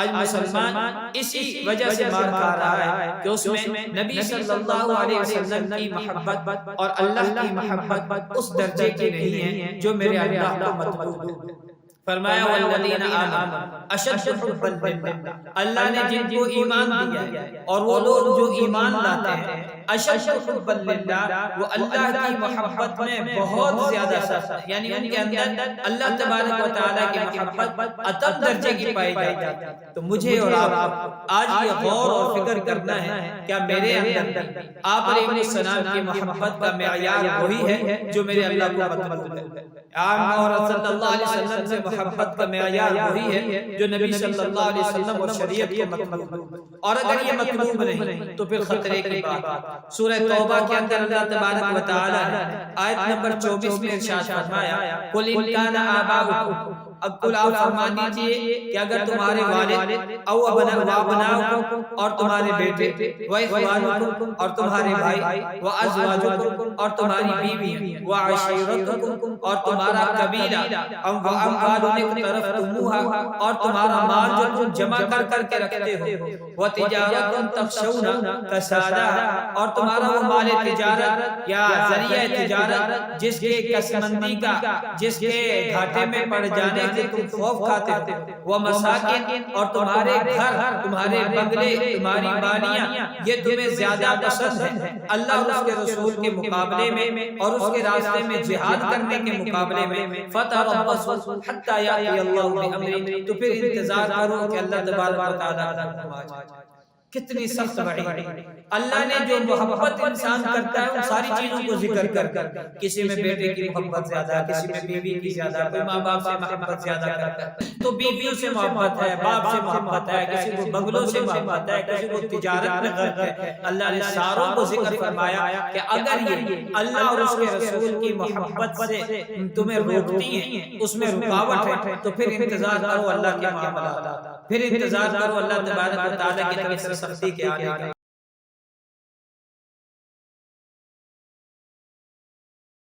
آج مسلمان اسی وجہ سے مار کھا رہا ہے کہ اس میں نبی صلی اللہ علیہ وسلم کی محبت اور اللہ کی محبت اس درجے کی نہیں ہے جو میرے اللہ کو مطلوب ہے۔ فرمایا والذین آمنوا اشد حبا للہ، اللہ نے جن کو ایمان دیا ہے اور وہ لوگ جو ایمان لاتے ہیں اشد حبا للہ، وہ اللہ کی محبت میں بہت زیادہ سخت ہے، یعنی ان کے اندر اللہ تبارک و تعالیٰ کی محبت اتم درجے کی پائی جاتی ہے۔ تو مجھے اور آپ آج یہ غور اور فکر کرنا ہے کیا میرے اندر آپ علیہ السلام کی محبت کا معیار وہی ہے جو میرے اللہ کو مطلوب ہے؟ اور صلی اللہ علیہ وسلم سے محبت کا معیار وہی ہے جو نبی صلی اللہ علیہ وسلم اور شریعت کو مطلوب ہے؟ اور اگر یہ مطلوب نہیں تو پھر خطرے کی بات۔ سورہ توبہ کے اندر اللہ تبارک و تعالی نے آیت نمبر 24 میں ارشاد فرمایا قل ان کان آباؤکم، اب قل آپ فرما دیجئے کہ اگر تمہارے والد او ابناؤکم اور تمہارے بیٹے و اخوانکم اور تمہارے بھائی و ازواجکم اور تمہاری بیویاں و عشیرتکم اور تمہارا قبیلہ و اموال اقترفتموها اور تمہارا مال جو تم جمع کر کر کے رکھتے ہو و تجارت تخشون کسادها اور تمہارا وہ مال تجارت یا ذریعہ تجارت جس کے کسمندی کا جس کے گھاٹے میں پڑ جانے سے تم خوف کھاتے ہو وہ مساکن اور تمہارے گھر تمہارے بنگلے تمہاری بالیاں یہ تمہیں زیادہ پسند ہے اللہ اور اس کے رسول کے مقابلے میں اور اس کے راستے میں جہاد کرنے کے مقابلے میں فتربصوا حتی یأتی اللہ بأمرہ، تو پھر انتظار کرو کہ اللہ تبارک و تعالیٰ کا حکم آ جائے۔ کتنی سخت وعید۔ اللہ نے جو محبت انسان کرتا ہے ان ساری چیزوں کو ذکر کر کر کسی میں بیٹے کی محبت زیادہ، کسی میں بیوی کی زیادہ، کوئی ماں باپ سے محبت زیادہ کرتا ہے تو بیویوں سے محبت ہے، باپ سے محبت ہے، کسی کو بنگلوں سے محبت ہے، کسی کو تجارت میں غرق ہے۔ اللہ نے ساروں کو ذکر فرمایا کہ اگر یہ اللہ اور اس کے رسول کی محبت سے تمہیں روکتی ہیں، اس میں رکاوٹ ہے، تو پھر انتظار کرو اللہ کے معاملات، پھر انتظار کرو اللہ تبارک و تعالیٰ کی طرف سے سختی کے آنے کا۔